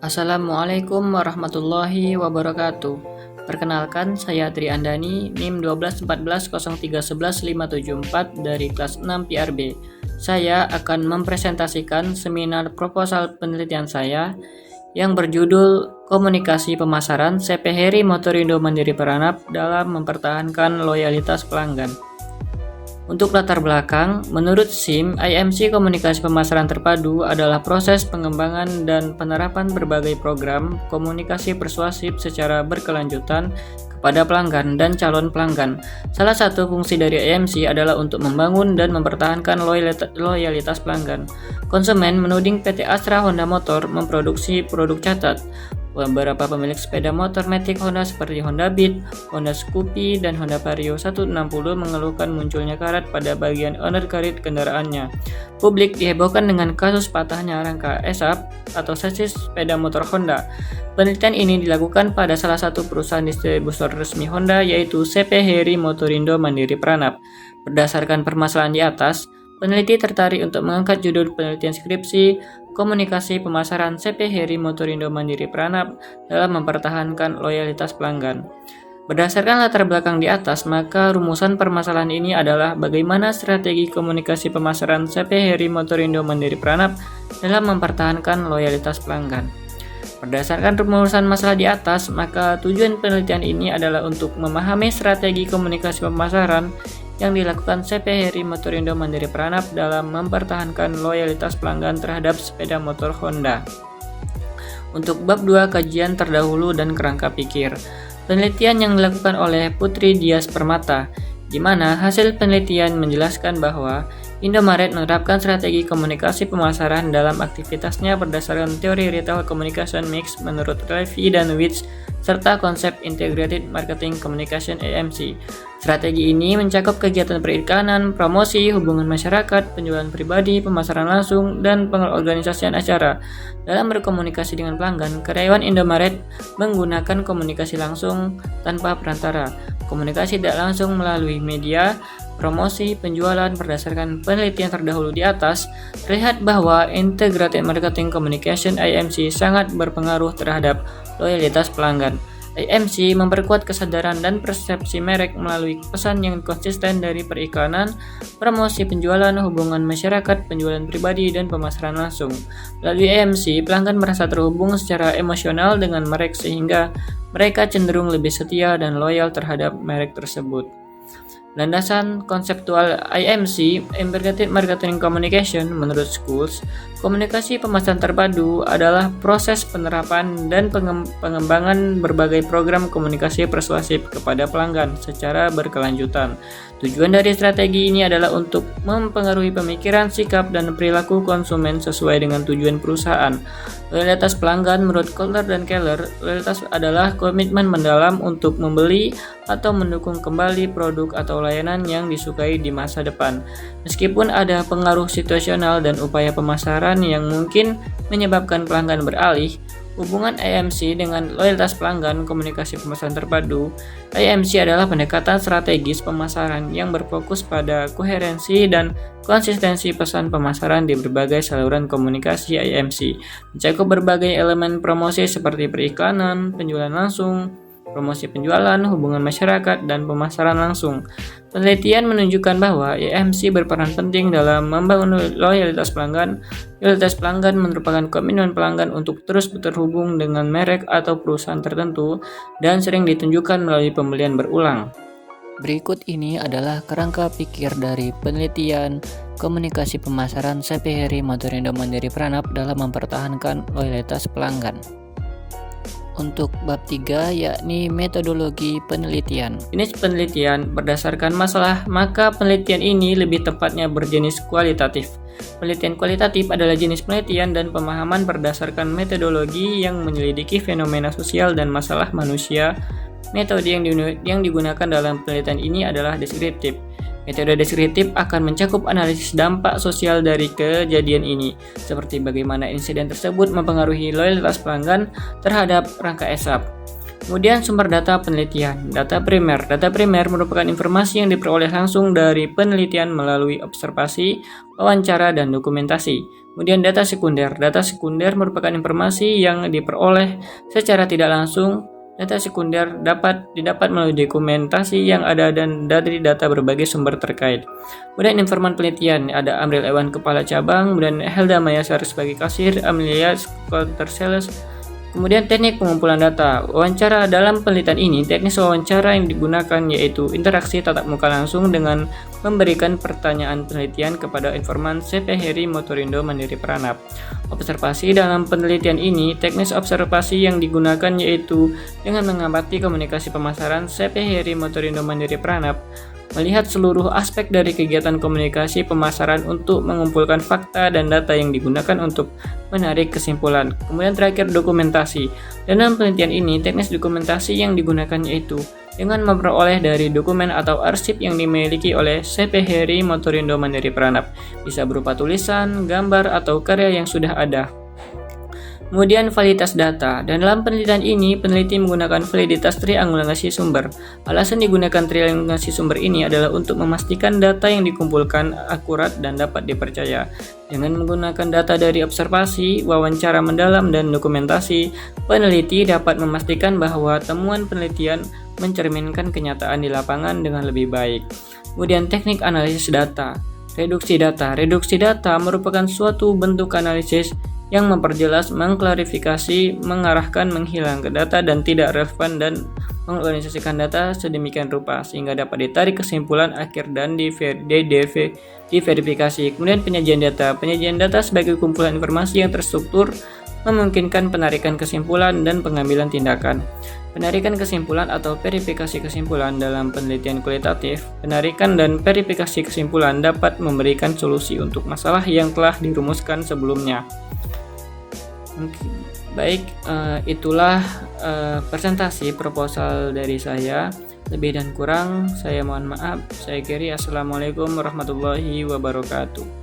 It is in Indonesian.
Assalamualaikum warahmatullahi wabarakatuh. Perkenalkan, saya Tri Andani, NIM 12140311574 dari kelas 6 PRB. Saya akan mempresentasikan seminar proposal penelitian saya yang berjudul Komunikasi Pemasaran CP Heri Motorindo Mandiri Peranap dalam mempertahankan loyalitas pelanggan. Untuk latar belakang, menurut SIM, IMC Komunikasi Pemasaran Terpadu adalah proses pengembangan dan penerapan berbagai program komunikasi persuasif secara berkelanjutan kepada pelanggan dan calon pelanggan. Salah satu fungsi dari IMC adalah untuk membangun dan mempertahankan loyalitas pelanggan. Konsumen menuding PT Astra Honda Motor memproduksi produk catat. Beberapa pemilik sepeda motor matic Honda seperti Honda Beat, Honda Scoopy, dan Honda Vario 160 mengeluhkan munculnya karat pada bagian undercarriage kendaraannya. Publik dihebohkan dengan kasus patahnya rangka ESAP atau sasis sepeda motor Honda. Penelitian ini dilakukan pada salah satu perusahaan distributor resmi Honda yaitu CP Heri Motorindo Mandiri Peranap. Berdasarkan permasalahan di atas, peneliti tertarik untuk mengangkat judul penelitian skripsi Komunikasi Pemasaran CP Heri Motorindo Mandiri Peranap dalam mempertahankan loyalitas pelanggan. Berdasarkan latar belakang di atas, maka rumusan permasalahan ini adalah bagaimana strategi komunikasi pemasaran CP Heri Motorindo Mandiri Peranap dalam mempertahankan loyalitas pelanggan. Berdasarkan rumusan masalah di atas, maka tujuan penelitian ini adalah untuk memahami strategi komunikasi pemasaran yang dilakukan CP Heri Motorindo Mandiri Peranap dalam mempertahankan loyalitas pelanggan terhadap sepeda motor Honda. Untuk bab 2 kajian terdahulu dan kerangka pikir, penelitian yang dilakukan oleh Putri Dias Permata, di mana hasil penelitian menjelaskan bahwa Indomaret menerapkan strategi komunikasi pemasaran dalam aktivitasnya berdasarkan teori retail communication mix menurut Levy dan Witz serta konsep Integrated Marketing Communication AMC. Strategi ini mencakup kegiatan periklanan, promosi, hubungan masyarakat, penjualan pribadi, pemasaran langsung, dan pengorganisasian acara. Dalam berkomunikasi dengan pelanggan, karyawan Indomaret menggunakan komunikasi langsung tanpa perantara, komunikasi tidak langsung melalui media, promosi, penjualan. Berdasarkan penelitian terdahulu di atas, terlihat bahwa Integrated Marketing Communication IMC sangat berpengaruh terhadap loyalitas pelanggan. IMC memperkuat kesadaran dan persepsi merek melalui pesan yang konsisten dari periklanan, promosi, penjualan, hubungan masyarakat, penjualan pribadi, dan pemasaran langsung. Melalui IMC, pelanggan merasa terhubung secara emosional dengan merek sehingga mereka cenderung lebih setia dan loyal terhadap merek tersebut. Landasan konseptual IMC, Integrated Marketing Communication, menurut Schools, komunikasi pemasaran terpadu adalah proses penerapan dan pengembangan berbagai program komunikasi persuasif kepada pelanggan secara berkelanjutan. Tujuan dari strategi ini adalah untuk mempengaruhi pemikiran, sikap, dan perilaku konsumen sesuai dengan tujuan perusahaan. Loyalitas pelanggan menurut Kotler dan Keller, loyalitas adalah komitmen mendalam untuk membeli atau mendukung kembali produk atau layanan yang disukai di masa depan. Meskipun ada pengaruh situasional dan upaya pemasaran yang mungkin menyebabkan pelanggan beralih, hubungan IMC dengan loyalitas pelanggan komunikasi pemasaran terpadu, IMC adalah pendekatan strategis pemasaran yang berfokus pada koherensi dan konsistensi pesan pemasaran di berbagai saluran komunikasi IMC, mencakup berbagai elemen promosi seperti periklanan, penjualan langsung, promosi penjualan, hubungan masyarakat, dan pemasaran langsung. Penelitian menunjukkan bahwa IMC berperan penting dalam membangun loyalitas pelanggan. Loyalitas pelanggan merupakan komitmen pelanggan untuk terus terhubung dengan merek atau perusahaan tertentu dan sering ditunjukkan melalui pembelian berulang. Berikut ini adalah kerangka pikir dari penelitian komunikasi pemasaran CP Heri Motorindo Mandiri Peranap dalam mempertahankan loyalitas pelanggan. Untuk bab 3 yakni metodologi penelitian. Jenis penelitian berdasarkan masalah, maka penelitian ini lebih tepatnya berjenis kualitatif. Penelitian kualitatif adalah jenis penelitian dan pemahaman berdasarkan metodologi yang menyelidiki fenomena sosial dan masalah manusia. Metode yang digunakan dalam penelitian ini adalah deskriptif. Metode deskriptif akan mencakup analisis dampak sosial dari kejadian ini, seperti bagaimana insiden tersebut mempengaruhi loyalitas pelanggan terhadap rangka ESAP. Kemudian sumber data penelitian, data primer. Data primer merupakan informasi yang diperoleh langsung dari penelitian melalui observasi, wawancara, dan dokumentasi. Kemudian data sekunder. Data sekunder merupakan informasi yang diperoleh secara tidak langsung. Data sekunder dapat didapat melalui dokumentasi yang ada dan dari data berbagai sumber terkait. Kemudian informan penelitian, ada Amril Ewan kepala cabang, kemudian Helda Mayasari sebagai kasir, Amelia counter sales. Kemudian teknik pengumpulan data. Wawancara dalam penelitian ini, teknis wawancara yang digunakan yaitu interaksi tatap muka langsung dengan memberikan pertanyaan penelitian kepada informan CP Heri Motorindo Mandiri Pranap. Observasi dalam penelitian ini, teknis observasi yang digunakan yaitu dengan mengamati komunikasi pemasaran CP Heri Motorindo Mandiri Pranap, melihat seluruh aspek dari kegiatan komunikasi pemasaran untuk mengumpulkan fakta dan data yang digunakan untuk menarik kesimpulan. Kemudian terakhir dokumentasi. Dalam penelitian ini, teknis dokumentasi yang digunakan yaitu dengan memperoleh dari dokumen atau arsip yang dimiliki oleh CP Heri Motorindo Mandiri Pranap, bisa berupa tulisan, gambar, atau karya yang sudah ada. Kemudian validitas data. Dan dalam penelitian ini, peneliti menggunakan validitas triangulasi sumber. Alasan digunakan triangulasi sumber ini adalah untuk memastikan data yang dikumpulkan akurat dan dapat dipercaya. Dengan menggunakan data dari observasi, wawancara mendalam, dan dokumentasi, peneliti dapat memastikan bahwa temuan penelitian mencerminkan kenyataan di lapangan dengan lebih baik. Kemudian teknik analisis data. Reduksi data. Reduksi data merupakan suatu bentuk analisis yang memperjelas, mengklarifikasi, mengarahkan, menghilangkan data dan tidak relevan dan mengorganisasikan data sedemikian rupa sehingga dapat ditarik kesimpulan akhir dan diverifikasi. Kemudian penyajian data. Penyajian data sebagai kumpulan informasi yang terstruktur memungkinkan penarikan kesimpulan dan pengambilan tindakan. Penarikan kesimpulan atau verifikasi kesimpulan dalam penelitian kualitatif. Penarikan dan verifikasi kesimpulan dapat memberikan solusi untuk masalah yang telah dirumuskan sebelumnya. Baik, itulah presentasi proposal dari saya. Lebih dan kurang saya mohon maaf. Saya Gary. Assalamualaikum warahmatullahi wabarakatuh.